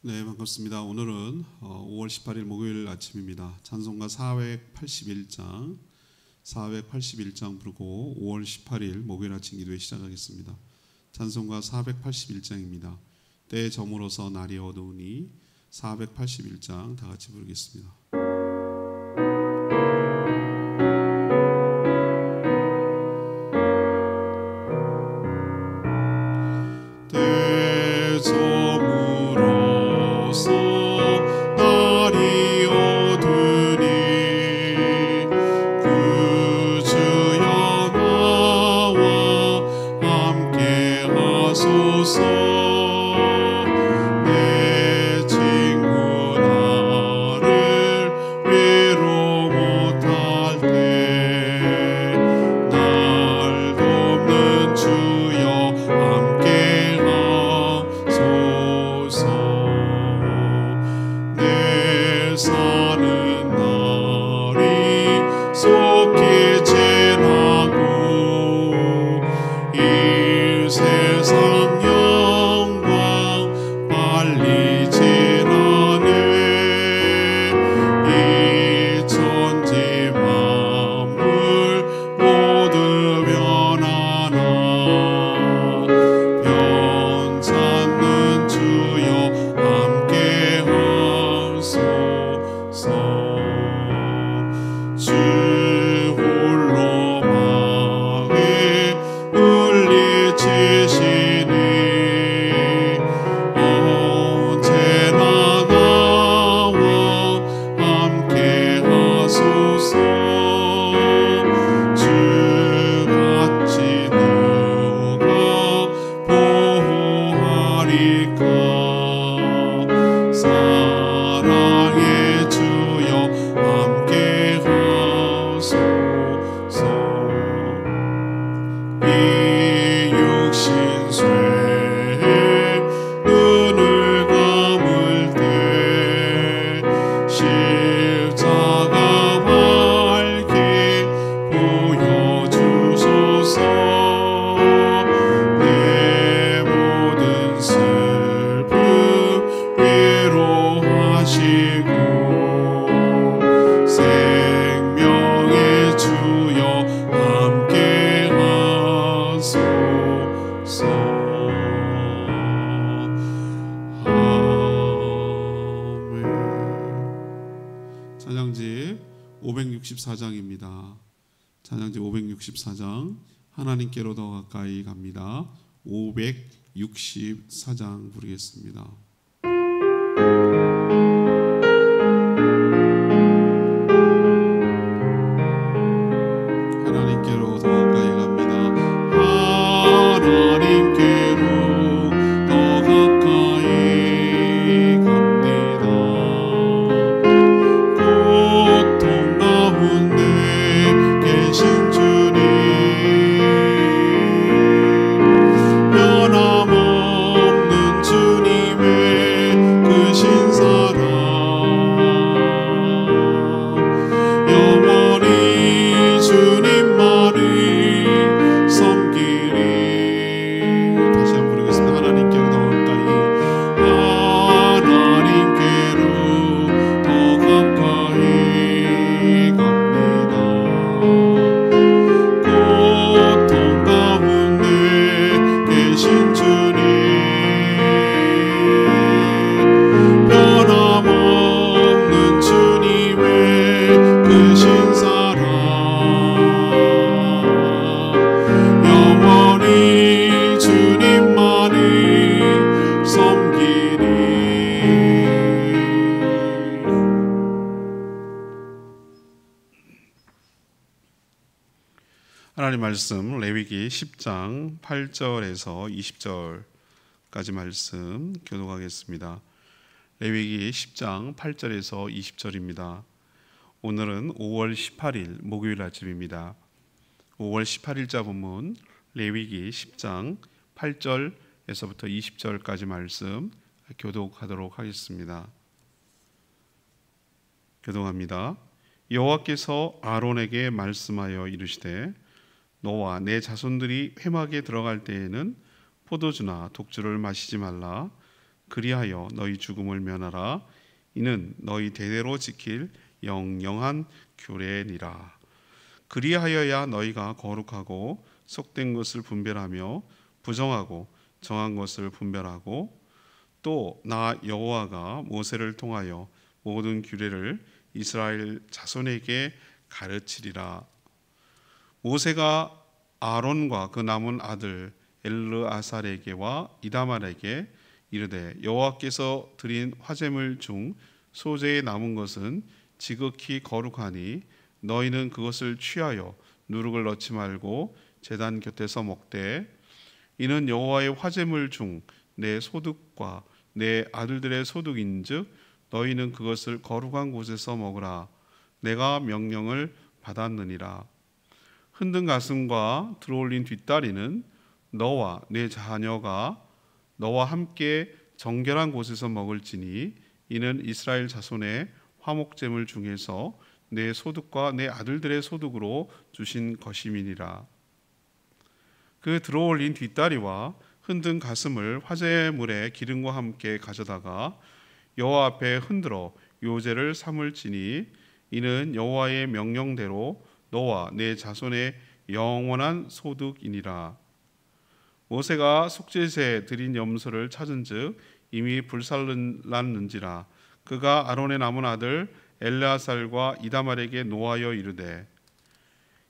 네, 반갑습니다. 오늘은 5월 18일 목요일 아침입니다. 찬송가 481장 부르고 5월 18일 목요일 아침 기도회 시작하겠습니다. 찬송가 481장입니다. 때에 저물어서 날이 어두우니 481장 다 같이 부르겠습니다. 찬양지 564장입니다. 찬양지 564장 하나님께로 더 가까이 갑니다. 564장 부르겠습니다. 하나님께로 더 가까이 갑니다. 하나님께로 더 가까이 갑니다. 고통 가운데 계신 주님, 변함없는 주님의 크신 사랑, 영원히 주님만을 섬기리. 다시 한번 부르겠습니다. 하나님께로 더 가까이, 하나님께로 더 가까이 갑니다. 고통 가운데 계신 주님, 변함없는 주님의 크신 사랑, 영원히 주님만을 섬기리. 하나님 말씀 레위기 10장 8절에서 20절까지 말씀 교독하겠습니다. 레위기 10장 8절에서 20절입니다. 오늘은 5월 18일 목요일 아침입니다. 5월 18일자 본문 레위기 10장 8절에서부터 20절까지 말씀 교독하도록 하겠습니다. 교독합니다. 여호와께서 아론에게 말씀하여 이르시되 너와 내 자손들이 회막에 들어갈 때에는 포도주나 독주를 마시지 말라. 그리하여 너희 죽음을 면하라. 이는 너희 대대로 지킬 영영한 규례니라. 그리하여야 너희가 거룩하고 속된 것을 분별하며 부정하고 정한 것을 분별하고 또 나 여호와가 모세를 통하여 모든 규례를 이스라엘 자손에게 가르치리라. 모세가 아론과 그 남은 아들 엘르아살에게와 이다말에게 이르되 여호와께서 드린 화제물 중 소재에 남은 것은 지극히 거룩하니 너희는 그것을 취하여 누룩을 넣지 말고 제단 곁에서 먹되 이는 여호와의 화제물 중 내 소득과 내 아들들의 소득인즉 너희는 그것을 거룩한 곳에서 먹으라. 내가 명령을 받았느니라. 흔든 가슴과 들어올린 뒷다리는 너와 내 자녀가 너와 함께 정결한 곳에서 먹을지니 이는 이스라엘 자손의 화목제물 중에서 내 소득과 내 아들들의 소득으로 주신 것임이니라. 그 들어올린 뒷다리와 흔든 가슴을 화제물의 기름과 함께 가져다가 여호와 앞에 흔들어 요제를 삼을지니 이는 여호와의 명령대로 너와 내 자손의 영원한 소득이니라. 모세가 속죄제 드린 염소를 찾은즉 이미 불살랐는지라. 그가 아론의 남은 아들 엘르아살과 이다말에게 노하여 이르되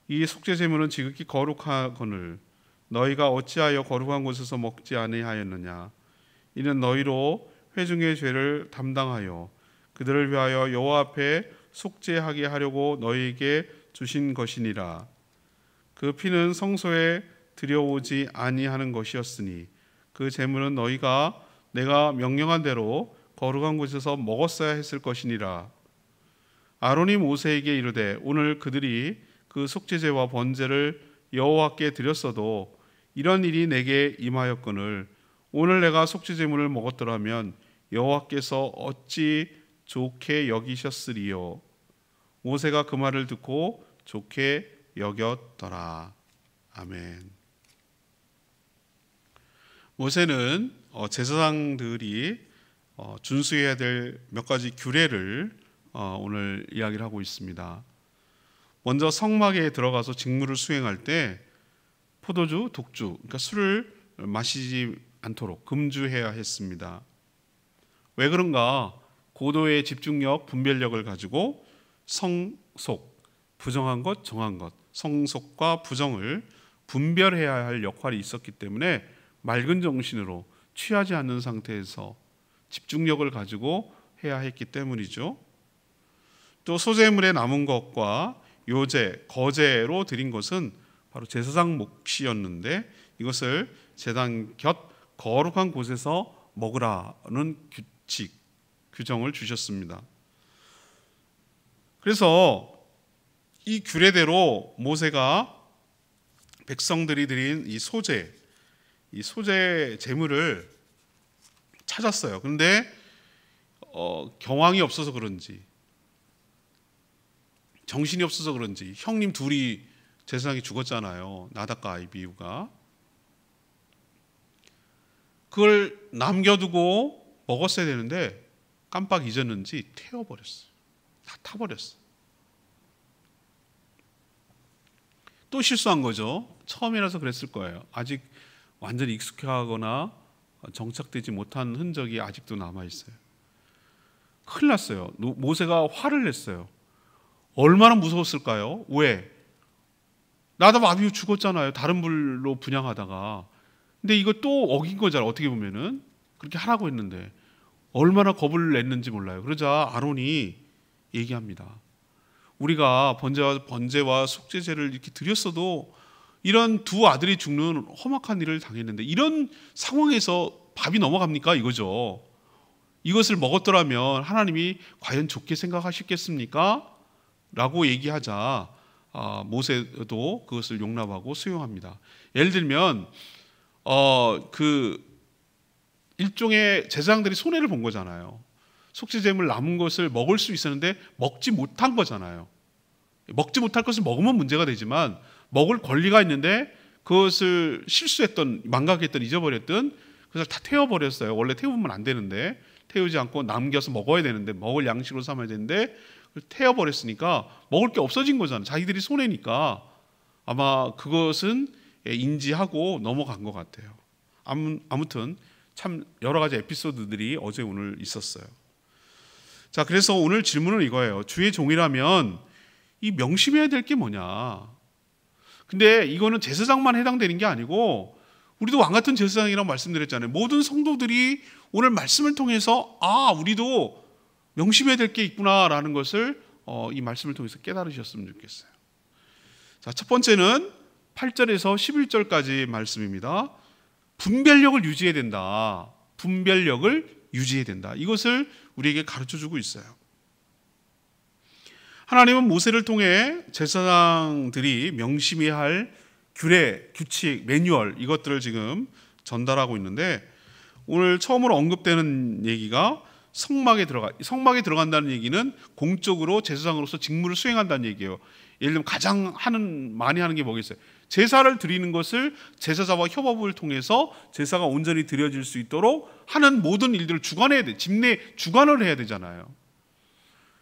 이 속죄제물은 지극히 거룩하거늘 너희가 어찌하여 거룩한 곳에서 먹지 아니하였느냐. 이는 너희로 회중의 죄를 담당하여 그들을 위하여 여호와 앞에 속죄하게 하려고 너희에게 주신 것이니라. 그 피는 성소에 들여오지 아니하는 것이었으니 그 제물은 너희가 내가 명령한 대로 거룩한 곳에서 먹었어야 했을 것이니라. 아론이 모세에게 이르되 오늘 그들이 그 속죄제와 번제를 여호와께 드렸어도 이런 일이 내게 임하였거늘 오늘 내가 속죄제물을 먹었더라면 여호와께서 어찌 좋게 여기셨으리요. 모세가 그 말을 듣고 좋게 여겼더라. 아멘. 모세는 제사장들이 준수해야 될 몇 가지 규례를 오늘 이야기를 하고 있습니다. 먼저 성막에 들어가서 직무를 수행할 때 포도주, 독주, 그러니까 술을 마시지 않도록 금주해야 했습니다. 왜 그런가? 고도의 집중력, 분별력을 가지고 성속, 부정한 것, 정한 것, 성속과 부정을 분별해야 할 역할이 있었기 때문에 맑은 정신으로 취하지 않는 상태에서 집중력을 가지고 해야 했기 때문이죠. 또 소재물에 남은 것과 요제, 거제로 드린 것은 바로 제사장 몫이었는데 이것을 제단 곁 거룩한 곳에서 먹으라는 규칙, 규정을 주셨습니다. 그래서 이 규례대로 모세가 백성들이 드린 이 소재 제물을 찾았어요. 그런데 경황이 없어서 그런지 정신이 없어서 그런지 형님 둘이 제사장이 죽었잖아요. 나답과 아비후가. 그걸 남겨두고 먹었어야 되는데 깜빡 잊었는지 태워버렸어요. 다 타버렸어요. 또 실수한 거죠. 처음이라서 그랬을 거예요. 아직 완전히 익숙하거나 정착되지 못한 흔적이 아직도 남아있어요. 큰일 났어요. 모세가 화를 냈어요. 얼마나 무서웠을까요? 왜? 나답 아비후 죽었잖아요. 다른 불로 분향하다가. 근데 이거 또 어긴 거잖아요. 어떻게 보면은 그렇게 하라고 했는데 얼마나 겁을 냈는지 몰라요. 그러자 아론이 얘기합니다. 우리가 번제와 속죄제를 이렇게 드렸어도 이런 두 아들이 죽는 험악한 일을 당했는데 이런 상황에서 밥이 넘어갑니까? 이거죠. 이것을 먹었더라면 하나님이 과연 좋게 생각하셨겠습니까? 라고 얘기하자 모세도 그것을 용납하고 수용합니다. 예를 들면 그 일종의 제사장들이 손해를 본 거잖아요. 속죄제물 남은 것을 먹을 수 있었는데 먹지 못한 거잖아요. 먹지 못할 것을 먹으면 문제가 되지만 먹을 권리가 있는데 그것을 실수했던, 망각했던, 잊어버렸던 그래서 다 태워버렸어요. 원래 태우면 안 되는데, 태우지 않고 남겨서 먹어야 되는데, 먹을 양식으로 삼아야 되는데 태워버렸으니까 먹을 게 없어진 거잖아요. 자기들이 손해니까. 아마 그것은 인지하고 넘어간 것 같아요. 아무튼 참 여러 가지 에피소드들이 어제 오늘 있었어요. 자, 그래서 오늘 질문은 이거예요. 주의 종이라면 이 명심해야 될 게 뭐냐? 근데 이거는 제사장만 해당되는 게 아니고 우리도 왕 같은 제사장이라고 말씀드렸잖아요. 모든 성도들이 오늘 말씀을 통해서 우리도 명심해야 될 게 있구나라는 것을 이 말씀을 통해서 깨달으셨으면 좋겠어요. 자, 첫 번째는 8절에서 11절까지 말씀입니다. 분별력을 유지해야 된다. 분별력을 유지해야 된다. 이것을 우리에게 가르쳐주고 있어요. 하나님은 모세를 통해 제사장들이 명심해야 할 규례, 규칙, 매뉴얼 이것들을 지금 전달하고 있는데 오늘 처음으로 언급되는 얘기가 성막에 들어간다는 얘기는 공적으로 제사장으로서 직무를 수행한다는 얘기예요. 예를 들면 가장 많이 하는 게 뭐겠어요? 제사를 드리는 것을 제사장과 협업을 통해서 제사가 온전히 드려질 수 있도록 하는 모든 일들을 주관해야 돼. 주관을 해야 되잖아요.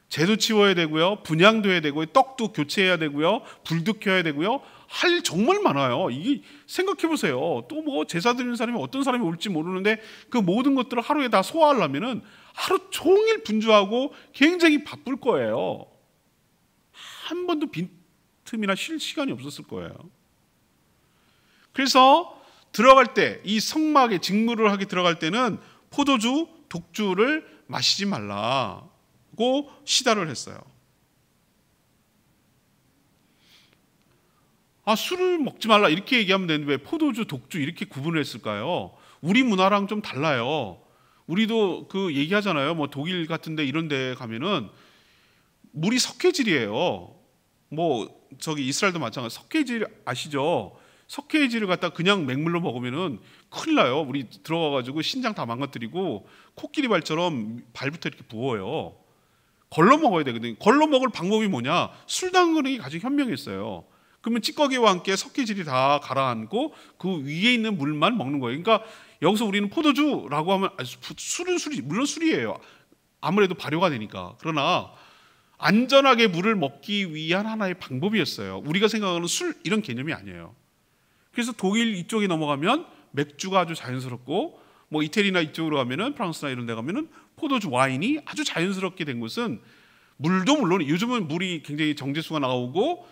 재도 치워야 되고요, 분향도 해야 되고요, 떡도 교체해야 되고요, 불도 켜야 되고요. 할 일 정말 많아요. 이게 생각해 보세요. 또 뭐 제사 드리는 사람이 어떤 사람이 올지 모르는데 그 모든 것들을 하루에 다 소화하려면은 하루 종일 분주하고 굉장히 바쁠 거예요. 한 번도 빈틈이나 쉴 시간이 없었을 거예요. 그래서 들어갈 때, 이 성막에 직무를 하게 들어갈 때는 포도주, 독주를 마시지 말라고 시다를 했어요. 술을 먹지 말라 이렇게 얘기하면 되는데 왜 포도주, 독주 이렇게 구분을 했을까요? 우리 문화랑 좀 달라요. 우리도 그 얘기하잖아요. 뭐 독일 같은데 이런 데 가면은 물이 석회질이에요. 뭐 저기 이스라엘도 마찬가지. 석회질 아시죠? 석회질을 갖다 그냥 맹물로 먹으면은 큰일 나요. 우리 들어가가지고 신장 다 망가뜨리고 코끼리 발처럼 발부터 이렇게 부어요. 걸러 먹어야 되거든요. 걸러 먹을 방법이 뭐냐? 술 담그는 게 가장 현명했어요. 그러면 찌꺼기와 함께 석회질이 다 가라앉고 그 위에 있는 물만 먹는 거예요. 그러니까 여기서 우리는 포도주라고 하면 술은 술이 물론 술이에요. 아무래도 발효가 되니까. 그러나 안전하게 물을 먹기 위한 하나의 방법이었어요. 우리가 생각하는 술 이런 개념이 아니에요. 그래서 독일 이쪽에 넘어가면 맥주가 아주 자연스럽고 뭐 이태리나 이쪽으로 가면은 프랑스나 이런 데 가면은 포도주 와인이 아주 자연스럽게 된 것은 물도 물론 요즘은 물이 굉장히 정제수가 나오고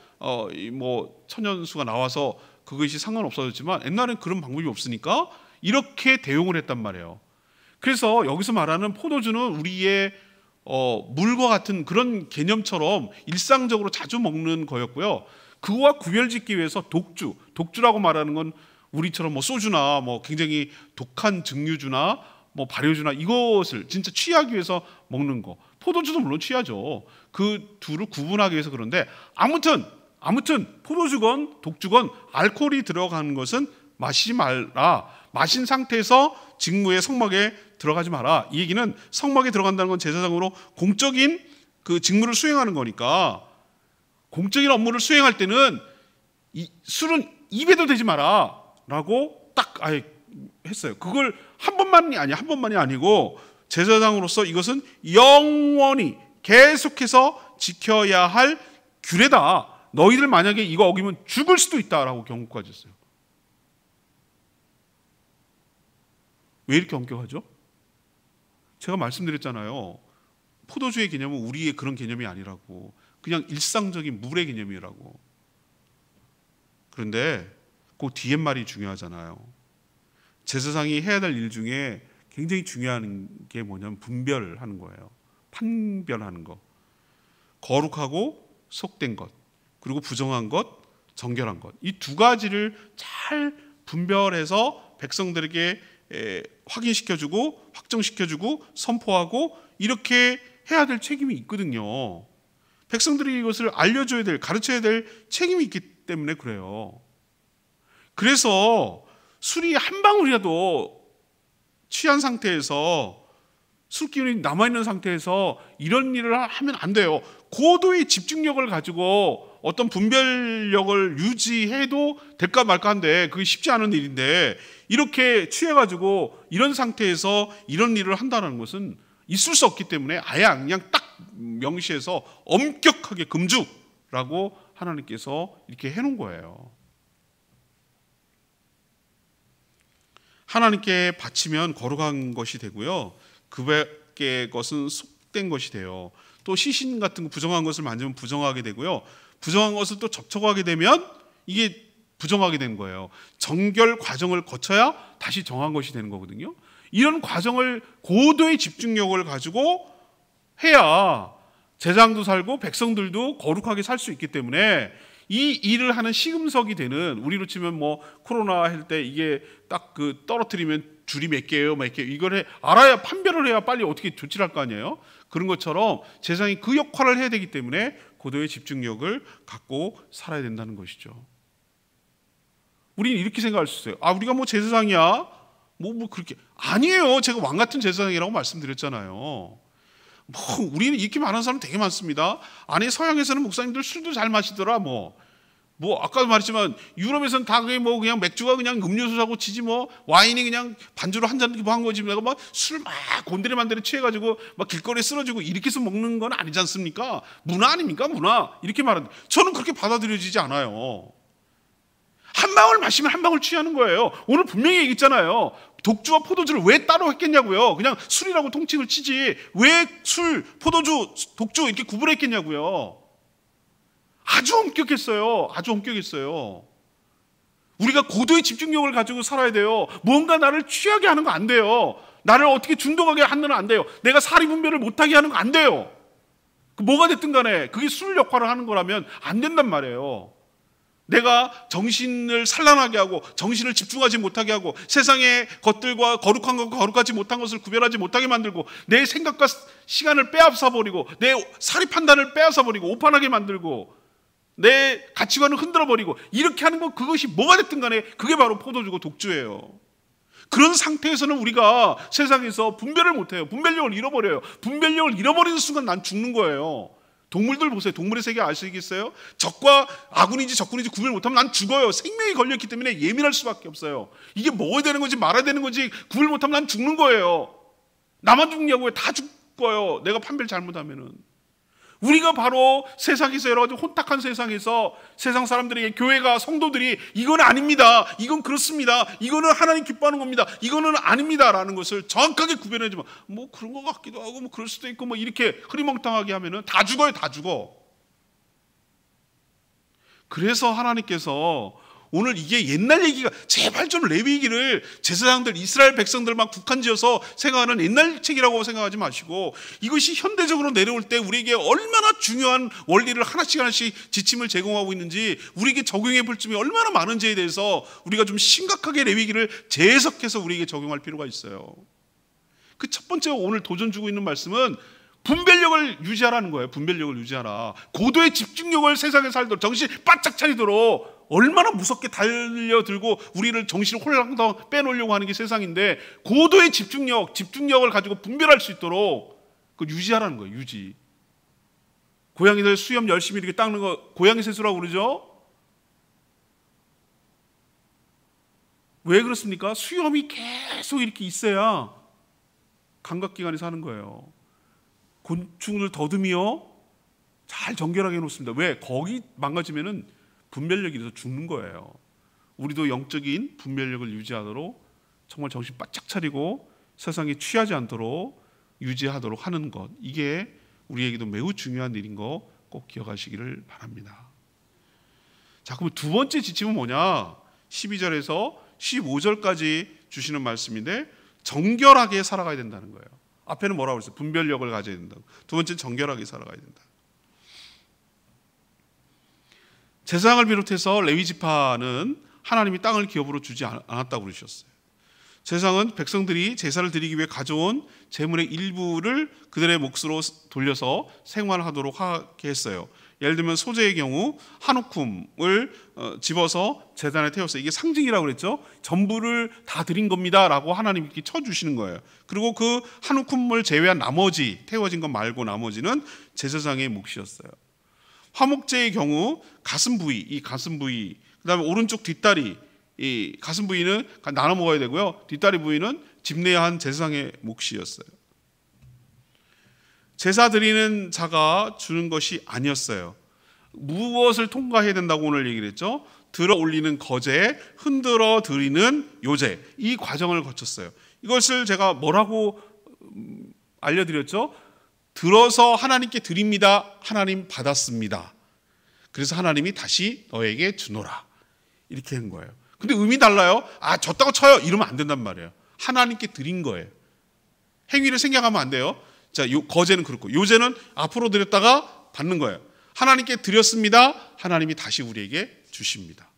뭐 천연수가 나와서 그것이 상관없어졌지만 옛날엔 그런 방법이 없으니까 이렇게 대용을 했단 말이에요. 그래서 여기서 말하는 포도주는 우리의 물과 같은 그런 개념처럼 일상적으로 자주 먹는 거였고요. 그거와 구별짓기 위해서 독주라고 말하는 건 우리처럼 뭐 소주나 뭐 굉장히 독한 증류주나 뭐 발효주나 이것을 진짜 취하기 위해서 먹는 거. 포도주도 물론 취하죠. 그 둘을 구분하기 위해서 그런데 아무튼 포도주건 독주건 알코올이 들어가는 것은 마시지 말라. 마신 상태에서 직무의 성막에 들어가지 마라. 이 얘기는 성막에 들어간다는 건 제사장으로 공적인 그 직무를 수행하는 거니까 공적인 업무를 수행할 때는 술은 입에도 대지 마라 라고 딱 했어요. 그걸 한 번만이 아니고 제사장으로서 이것은 영원히 계속해서 지켜야 할 규례다. 너희들 만약에 이거 어기면 죽을 수도 있다라고 경고까지 했어요. 왜 이렇게 엄격하죠? 제가 말씀드렸잖아요. 포도주의 개념은 우리의 그런 개념이 아니라고. 그냥 일상적인 물의 개념이라고. 그런데 그 뒤에 말이 중요하잖아요. 제사장이 해야 될 일 중에 굉장히 중요한 게 뭐냐면 분별하는 거예요. 판별하는 거. 거룩하고 속된 것, 그리고 부정한 것, 정결한 것. 이 두 가지를 잘 분별해서 백성들에게 확인시켜주고 확정시켜주고 선포하고 이렇게 해야 될 책임이 있거든요. 백성들이 이것을 알려줘야 될, 가르쳐야 될 책임이 있기 때문에 그래요. 그래서 술이 한 방울이라도 취한 상태에서 술기운이 남아있는 상태에서 이런 일을 하면 안 돼요. 고도의 집중력을 가지고 어떤 분별력을 유지해도 될까 말까 한데 그게 쉽지 않은 일인데 이렇게 취해가지고 이런 상태에서 이런 일을 한다는 것은 있을 수 없기 때문에 아예 그냥 딱 명시해서 엄격하게 금주라고 하나님께서 이렇게 해놓은 거예요. 하나님께 바치면 거룩한 것이 되고요. 그 밖의 것은 속된 것이 돼요. 또 시신 같은 거 부정한 것을 만지면 부정하게 되고요. 부정한 것을 또 접촉하게 되면 이게 부정하게 되는 거예요. 정결 과정을 거쳐야 다시 정한 것이 되는 거거든요. 이런 과정을 고도의 집중력을 가지고 해야 제사장도 살고 백성들도 거룩하게 살 수 있기 때문에 이 일을 하는 시금석이 되는, 우리로 치면 뭐 코로나 할 때 이게 딱 그 떨어뜨리면 줄이 몇 개예요, 몇 개, 이걸 알아야, 판별을 해야 빨리 어떻게 조치를 할 거 아니에요. 그런 것처럼 제사장이 그 역할을 해야 되기 때문에 고도의 집중력을 갖고 살아야 된다는 것이죠. 우리는 이렇게 생각할 수 있어요. 아, 우리가 뭐 제사장이야? 뭐 그렇게. 아니에요. 제가 왕 같은 제사장이라고 말씀드렸잖아요. 우리는 이렇게 말하는 사람 되게 많습니다. 아니, 서양에서는 목사님들 술도 잘 마시더라. 뭐 아까도 말했지만 유럽에서는 다 그게 뭐 그냥 맥주가 그냥 음료수라고 치지, 뭐 와인이 그냥 반주로 한 잔 한 거지. 내가 막 술 막 곤드레 만드레 취해가지고 막 길거리에 쓰러지고 이렇게 해서 먹는 건 아니지 않습니까? 문화 아닙니까? 문화. 이렇게 말하는데 저는 그렇게 받아들여지지 않아요. 한 방울 마시면 한 방울 취하는 거예요. 오늘 분명히 얘기했잖아요. 독주와 포도주를 왜 따로 했겠냐고요. 그냥 술이라고 통칭을 치지 왜 술, 포도주, 독주 이렇게 구분했겠냐고요. 아주 엄격했어요. 아주 엄격했어요. 우리가 고도의 집중력을 가지고 살아야 돼요. 뭔가 나를 취하게 하는 거 안 돼요. 나를 어떻게 중독하게 하는 건 안 돼요. 내가 사리 분별을 못하게 하는 거 안 돼요. 뭐가 됐든 간에 그게 술 역할을 하는 거라면 안 된단 말이에요. 내가 정신을 산란하게 하고 정신을 집중하지 못하게 하고 세상의 것들과 거룩한 것과 거룩하지 못한 것을 구별하지 못하게 만들고 내 생각과 시간을 빼앗아 버리고 내 사리 판단을 빼앗아 버리고 오판하게 만들고 내 가치관을 흔들어 버리고 이렇게 하는 것, 그것이 뭐가 됐든 간에 그게 바로 포도주고 독주예요. 그런 상태에서는 우리가 세상에서 분별을 못해요. 분별력을 잃어버려요. 분별력을 잃어버리는 순간 난 죽는 거예요. 동물들 보세요. 동물의 세계 아시겠어요? 적과 아군인지 적군인지 구별 못하면 난 죽어요. 생명이 걸렸기 때문에 예민할 수밖에 없어요. 이게 먹어야 되는 건지 말아야 되는 건지 구별 못하면 난 죽는 거예요. 나만 죽냐고요? 다 죽어요. 내가 판별 잘못하면은. 우리가 바로 세상에서 여러 가지 혼탁한 세상에서 세상 사람들에게, 교회가, 성도들이 이건 아닙니다, 이건 그렇습니다, 이거는 하나님 기뻐하는 겁니다, 이거는 아닙니다 라는 것을 정확하게 구별해주면 뭐 그런 것 같기도 하고 뭐 그럴 수도 있고 뭐 이렇게 흐리멍텅하게 하면은 다 죽어요. 다 죽어. 그래서 하나님께서 오늘 이게 옛날 얘기가, 제발 좀 레위기를 제사장들, 이스라엘 백성들만 국한지어서 생각하는 옛날 책이라고 생각하지 마시고 이것이 현대적으로 내려올 때 우리에게 얼마나 중요한 원리를 하나씩 지침을 제공하고 있는지, 우리에게 적용해 볼 점이 얼마나 많은지에 대해서 우리가 좀 심각하게 레위기를 재해석해서 우리에게 적용할 필요가 있어요. 그 첫 번째 오늘 도전 주고 있는 말씀은 분별력을 유지하라는 거예요. 분별력을 유지하라. 고도의 집중력을 세상에 살도록, 정신 바짝 차리도록. 얼마나 무섭게 달려들고 우리를 정신을 홀랑덩 빼놓으려고 하는 게 세상인데, 고도의 집중력을 가지고 분별할 수 있도록 그걸 유지하라는 거예요. 유지. 고양이들 수염 열심히 이렇게 닦는 거 고양이 세수라고 그러죠. 왜 그렇습니까? 수염이 계속 이렇게 있어야 감각기관이 사는 거예요. 곤충을 더듬이요 잘 정결하게 해놓습니다. 왜? 거기 망가지면은 분별력이 돼서 죽는 거예요. 우리도 영적인 분별력을 유지하도록 정말 정신 바짝 차리고 세상에 취하지 않도록 유지하도록 하는 것, 이게 우리에게도 매우 중요한 일인 거 꼭 기억하시기를 바랍니다. 자, 그럼 두 번째 지침은 뭐냐? 12절에서 15절까지 주시는 말씀인데, 정결하게 살아가야 된다는 거예요. 앞에는 뭐라고 그랬어요? 분별력을 가져야 된다고. 두 번째는 정결하게 살아가야 된다. 제사장을 비롯해서 레위 지파는 하나님이 땅을 기업으로 주지 않았다고 그러셨어요. 제사장은 백성들이 제사를 드리기 위해 가져온 재물의 일부를 그들의 몫으로 돌려서 생활하도록 하게 했어요. 예를 들면 소재의 경우 한 움큼을 집어서 제단에 태웠어요. 이게 상징이라고 그랬죠. 전부를 다 드린 겁니다 라고 하나님께 쳐주시는 거예요. 그리고 그 한 움큼을 제외한 나머지, 태워진 것 말고 나머지는 제사장의 몫이었어요. 화목제의 경우 가슴 부위, 이 가슴 부위, 그다음에 오른쪽 뒷다리, 이 가슴 부위는 나눠 먹어야 되고요. 뒷다리 부위는 집내야 한 제사장의 몫이었어요. 제사 드리는 자가 주는 것이 아니었어요. 무엇을 통과해야 된다고 오늘 얘기를 했죠? 들어 올리는 거제, 흔들어 드리는 요제, 이 과정을 거쳤어요. 이것을 제가 뭐라고 알려드렸죠? 들어서 하나님께 드립니다. 하나님 받았습니다. 그래서 하나님이 다시 너에게 주노라, 이렇게 한 거예요. 근데 의미 달라요. 줬다고 쳐요, 이러면 안 된단 말이에요. 하나님께 드린 거예요. 행위를 생략하면 안 돼요. 자, 거제는 그렇고, 요제는 앞으로 드렸다가 받는 거예요. 하나님께 드렸습니다. 하나님이 다시 우리에게 주십니다.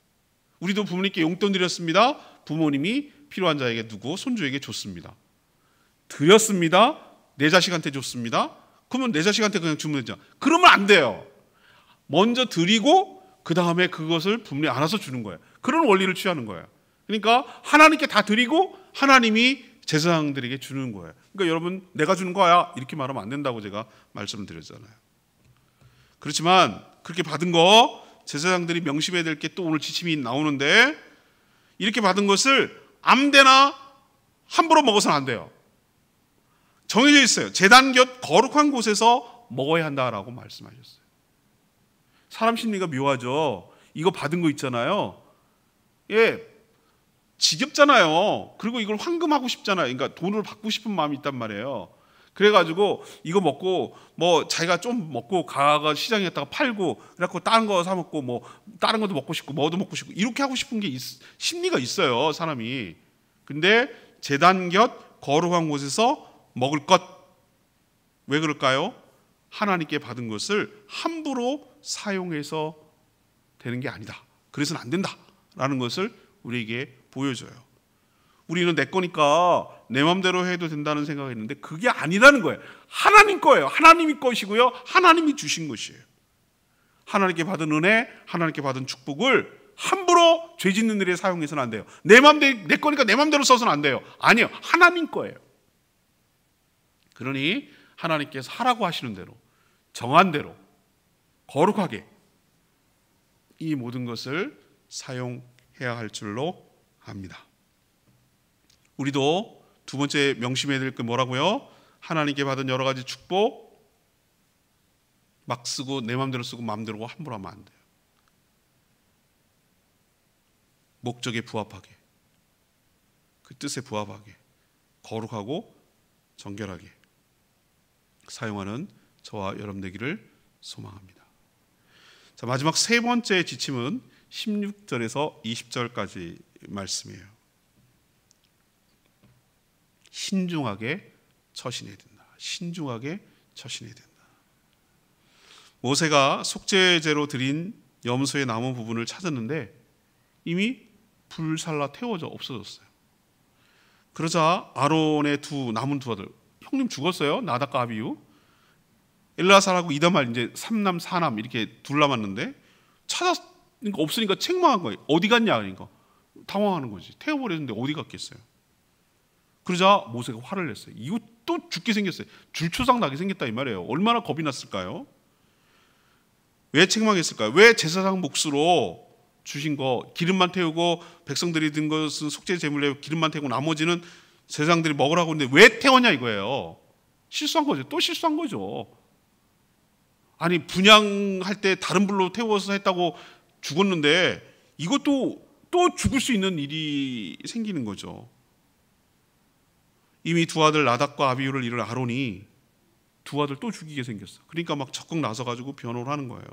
우리도 부모님께 용돈 드렸습니다. 부모님이 필요한 자에게 누구, 손주에게 줬습니다. 드렸습니다. 내 자식한테 줬습니다. 그러면 내 자식한테 그냥 주면 되죠. 그러면 안 돼요. 먼저 드리고 그 다음에 그것을 부모님이 알아서 주는 거예요. 그런 원리를 취하는 거예요. 그러니까 하나님께 다 드리고 하나님이 제사장들에게 주는 거예요. 그러니까 여러분, 내가 주는 거야, 이렇게 말하면 안 된다고 제가 말씀을 드렸잖아요. 그렇지만 그렇게 받은 거 제사장들이 명심해야 될 게 또 오늘 지침이 나오는데, 이렇게 받은 것을 아무데나 함부로 먹어서는 안 돼요. 정해져 있어요. 제단 곁 거룩한 곳에서 먹어야 한다라고 말씀하셨어요. 사람 심리가 묘하죠. 이거 받은 거 있잖아요. 지겹잖아요. 그리고 이걸 환금하고 싶잖아요. 그러니까 돈을 받고 싶은 마음이 있단 말이에요. 그래가지고 이거 먹고 뭐 자기가 좀 먹고 가가 시장에 갔다가 팔고, 그래갖고 다른 거 사 먹고 뭐 다른 것도 먹고 싶고 뭐도 먹고 싶고 이렇게 하고 싶은 게 심리가 있어요, 사람이. 근데 제단 곁 거룩한 곳에서 먹을 것, 왜 그럴까요? 하나님께 받은 것을 함부로 사용해서 되는 게 아니다. 그래서는 안 된다라는 것을 우리에게 보여줘요. 우리는 내 거니까 내 마음대로 해도 된다는 생각이 있는데 그게 아니라는 거예요. 하나님 거예요. 하나님이 것이고요. 하나님이 주신 것이에요. 하나님께 받은 은혜, 하나님께 받은 축복을 함부로 죄 짓는 일에 사용해서는 안 돼요. 내 거니까 내 마음대로 써서는 안 돼요. 아니요. 하나님 거예요. 그러니 하나님께서 하라고 하시는 대로, 정한 대로 거룩하게 이 모든 것을 사용해야 할 줄로 압니다. 우리도 두 번째 명심해야 될 게 뭐라고요? 하나님께 받은 여러 가지 축복 막 쓰고 내 마음대로 쓰고 마음대로 함부로 하면 안 돼요. 목적에 부합하게, 그 뜻에 부합하게, 거룩하고 정결하게 사용하는 저와 여러분 되기를 소망합니다. 자, 마지막 세 번째 지침은 16절에서 20절까지 말씀이에요. 신중하게 처신해야 된다. 신중하게 처신해야 된다. 모세가 속죄제로 드린 염소의 남은 부분을 찾았는데 이미 불살라 태워져 없어졌어요. 그러자 아론의 남은 두 아들, 형님 죽었어요. 나답과 아비후. 엘라살하고 이다말 이제 3남 4남 이렇게 둘 남았는데 찾았으니까 없으니까 책망한 거예요. 어디 갔냐 그러니까 당황하는 거지. 태워버렸는데 어디 갔겠어요. 그러자 모세가 화를 냈어요. 이거 또 죽게 생겼어요. 줄초상 나게 생겼다 이 말이에요. 얼마나 겁이 났을까요? 왜 책망했을까요? 왜 제사장 몫으로 주신 거 기름만 태우고 백성들이 든 것은 속죄 제물로 기름만 태우고 나머지는 제사장들이 먹으라고 했는데 왜 태웠냐 이거예요. 실수한 거죠. 또 실수한 거죠. 아니 분향할 때 다른 불로 태워서 했다고 죽었는데 이것도 또 죽을 수 있는 일이 생기는 거죠. 이미 두 아들 나답과 아비후를 잃은 아론이 두 아들 또 죽이게 생겼어. 그러니까 막 적극 나서가지고 변호를 하는 거예요.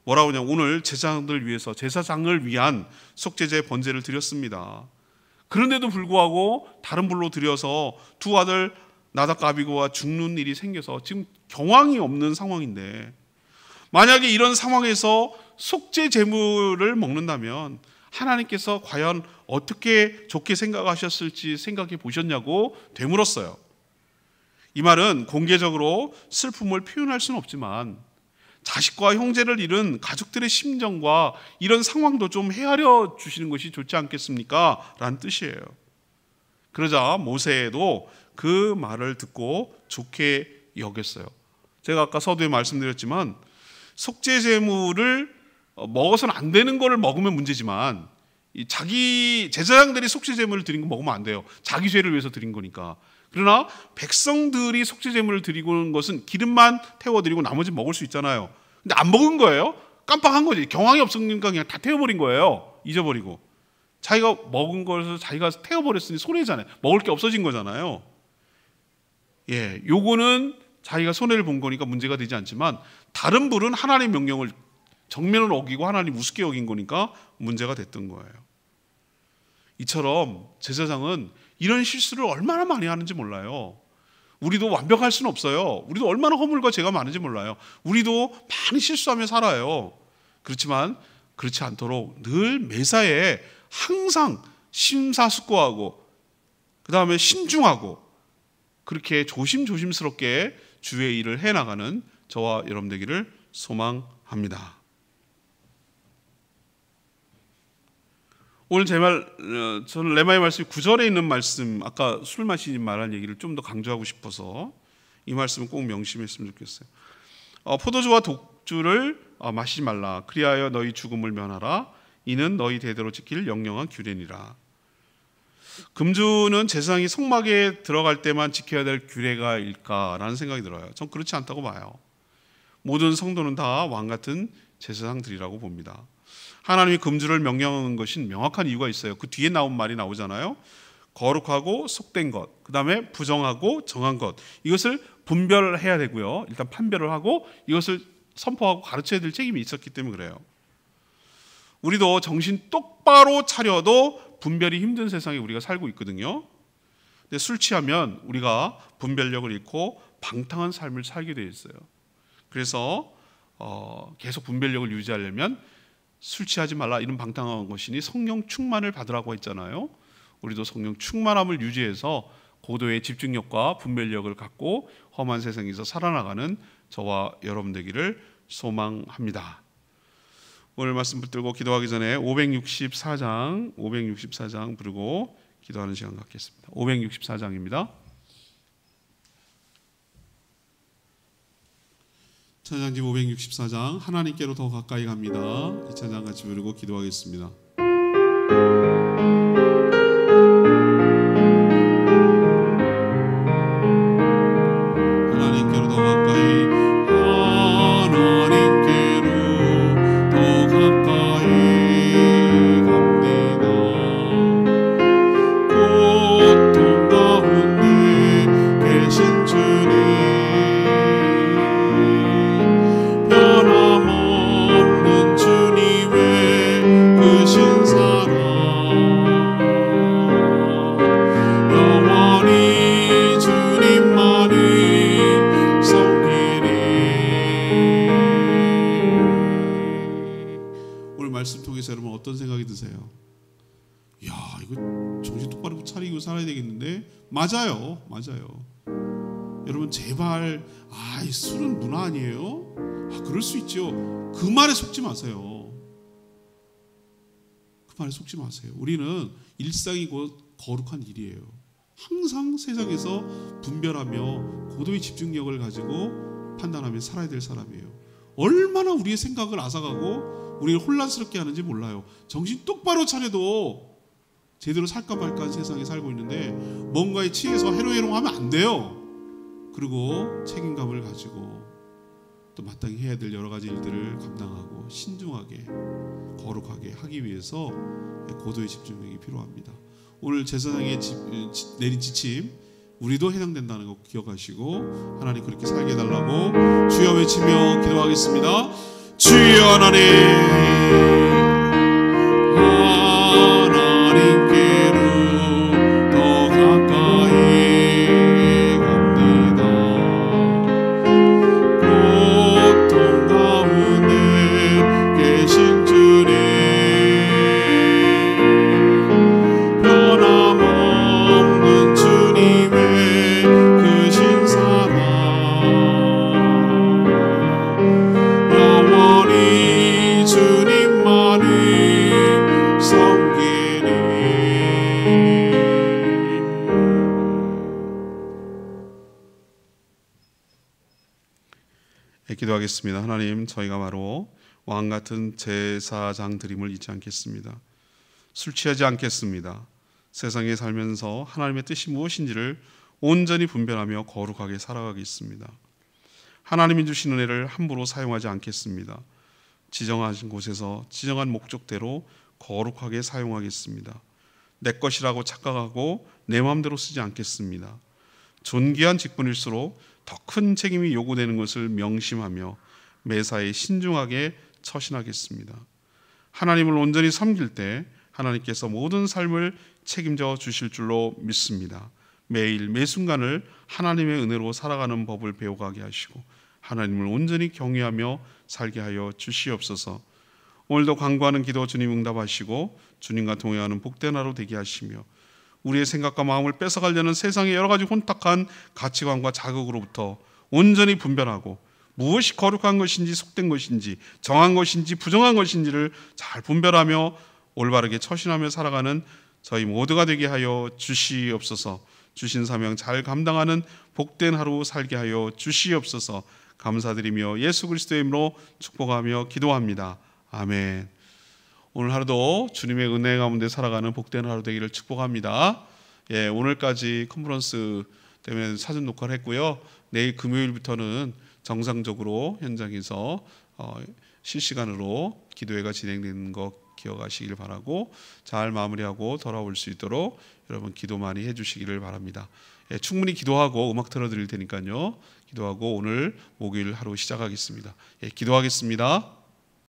뭐라고 하냐, 오늘 제사장들 위해서 제사장을 위한 속죄제 번제를 드렸습니다. 그런데도 불구하고 다른 불로 드려서 두 아들 나답과 아비후가 죽는 일이 생겨서 지금 경황이 없는 상황인데, 만약에 이런 상황에서 속죄 제물을 먹는다면 하나님께서 과연 어떻게 좋게 생각하셨을지 생각해 보셨냐고 되물었어요. 이 말은 공개적으로 슬픔을 표현할 수는 없지만 자식과 형제를 잃은 가족들의 심정과 이런 상황도 좀 헤아려 주시는 것이 좋지 않겠습니까? 라는 뜻이에요. 그러자 모세도 그 말을 듣고 좋게 여겼어요. 제가 아까 서두에 말씀드렸지만 속죄제물을 먹어서는 안 되는 거를 먹으면 문제지만 자기 제사장들이 속죄제물을 드린 거 먹으면 안 돼요. 자기 죄를 위해서 드린 거니까. 그러나 백성들이 속죄제물을 드리고 것은 기름만 태워드리고 나머지 먹을 수 있잖아요. 근데 안 먹은 거예요. 깜빡한 거지. 경황이 없으니까 그냥 다 태워버린 거예요. 잊어버리고. 자기가 먹은 것을 자기가 태워버렸으니 손해잖아요. 먹을 게 없어진 거잖아요. 예, 요거는 자기가 손해를 본 거니까 문제가 되지 않지만 다른 불은 하나님의 명령을 정면으로 어기고 하나님 우습게 여긴 거니까 문제가 됐던 거예요. 이처럼 제사장은 이런 실수를 얼마나 많이 하는지 몰라요. 우리도 완벽할 수는 없어요. 우리도 얼마나 허물과 죄가 많은지 몰라요. 우리도 많이 실수하며 살아요. 그렇지만 그렇지 않도록 늘 매사에 항상 심사숙고하고 그 다음에 신중하고 그렇게 조심스럽게 주의 일을 해나가는 저와 여러분 되기를 소망합니다. 오늘 저는 레마의 말씀 9절에 있는 말씀, 아까 술 마시지 말라는 얘기를 좀 더 강조하고 싶어서 이 말씀은 꼭 명심했으면 좋겠어요. 포도주와 독주를 마시지 말라. 그리하여 너희 죽음을 면하라. 이는 너희 대대로 지킬 영영한 규례니라. 금주는 제사장이 성막에 들어갈 때만 지켜야 될 규례가일까라는 생각이 들어요. 전 그렇지 않다고 봐요. 모든 성도는 다 왕같은 제사장들이라고 봅니다. 하나님이 금주를 명령한 것은 명확한 이유가 있어요. 그 뒤에 나온 말이 나오잖아요. 거룩하고 속된 것, 그 다음에 부정하고 정한 것, 이것을 분별해야 되고요. 일단 판별을 하고 이것을 선포하고 가르쳐야 될 책임이 있었기 때문에 그래요. 우리도 정신 똑바로 차려도 분별이 힘든 세상에 우리가 살고 있거든요. 근데 술 취하면 우리가 분별력을 잃고 방탕한 삶을 살게 되어 있어요. 그래서 계속 분별력을 유지하려면 술 취하지 말라, 이런 방탕한 것이니 성령 충만을 받으라고 했잖아요. 우리도 성령 충만함을 유지해서 고도의 집중력과 분별력을 갖고 험한 세상에서 살아나가는 저와 여러분 되기를 소망합니다. 오늘 말씀 붙들고 기도하기 전에 564장 부르고 기도하는 시간 갖겠습니다. 564장입니다. 찬양집 564장 하나님께로 더 가까이 갑니다. 이 찬양 같이 부르고 기도하겠습니다. 하나님께로 더 가까이, 하나님께로 더 가까이 갑니다. 고통 가운데 계신 주님, 변함없는 주님의 크신 사랑, 영원히 주님만이 섬기리. 오늘 말씀 통해서 여러분 어떤 생각이 드세요? 이야, 이거 정신 똑바로 차리고 살아야 되겠는데? 맞아요. 여러분 제발, 이 술은 문화 아니에요? 그럴 수 있죠. 그 말에 속지 마세요. 우리는 일상이 곧 거룩한 일이에요. 항상 세상에서 분별하며 고도의 집중력을 가지고 판단하며 살아야 될 사람이에요. 얼마나 우리의 생각을 앗아가고 우리를 혼란스럽게 하는지 몰라요. 정신 똑바로 차려도 제대로 살까 말까 한 세상에 살고 있는데 뭔가에 취해서 해롱해롱하면 안 돼요. 그리고 책임감을 가지고 또 마땅히 해야 될 여러 가지 일들을 감당하고 신중하게 거룩하게 하기 위해서 고도의 집중력이 필요합니다. 오늘 제사장의 내린 지침 우리도 해당된다는 거 기억하시고 하나님 그렇게 살게 해달라고 주여 외치며 기도하겠습니다. 주여 하나님, 하나님께로 더 가까이 갑니다. 고통 가운데 계신 주님, 변함없는 주님의 크신 사랑, 영원히 주님만이 기도하겠습니다. 하나님, 저희가 바로 왕 같은 제사장 드림을 잊지 않겠습니다. 술 취하지 않겠습니다. 세상에 살면서 하나님의 뜻이 무엇인지를 온전히 분별하며 거룩하게 살아가겠습니다. 하나님이 주신 은혜를 함부로 사용하지 않겠습니다. 지정하신 곳에서 지정한 목적대로 거룩하게 사용하겠습니다. 내 것이라고 착각하고 내 마음대로 쓰지 않겠습니다. 존귀한 직분일수록 더 큰 책임이 요구되는 것을 명심하며 매사에 신중하게 처신하겠습니다. 하나님을 온전히 섬길 때 하나님께서 모든 삶을 책임져 주실 줄로 믿습니다. 매일 매 순간을 하나님의 은혜로 살아가는 법을 배워가게 하시고 하나님을 온전히 경외하며 살게 하여 주시옵소서. 오늘도 간구하는 기도 주님 응답하시고 주님과 동행하는 복된 하루 되게 하시며 우리의 생각과 마음을 뺏어가려는 세상의 여러 가지 혼탁한 가치관과 자극으로부터 온전히 분별하고 무엇이 거룩한 것인지 속된 것인지 정한 것인지 부정한 것인지를 잘 분별하며 올바르게 처신하며 살아가는 저희 모두가 되게 하여 주시옵소서. 주신 사명 잘 감당하는 복된 하루 살게 하여 주시옵소서. 감사드리며 예수 그리스도의 이름으로 축복하며 기도합니다. 아멘. 오늘 하루도 주님의 은혜 가운데 살아가는 복된 하루 되기를 축복합니다. 오늘까지 컨퍼런스 때문에 사전 녹화를 했고요. 내일 금요일부터는 정상적으로 현장에서 실시간으로 기도회가 진행되는 거 기억하시길 바라고 잘 마무리하고 돌아올 수 있도록 여러분 기도 많이 해주시기를 바랍니다. 충분히 기도하고 음악 틀어드릴 테니까요. 기도하고 오늘 목요일 하루 시작하겠습니다. 기도하겠습니다.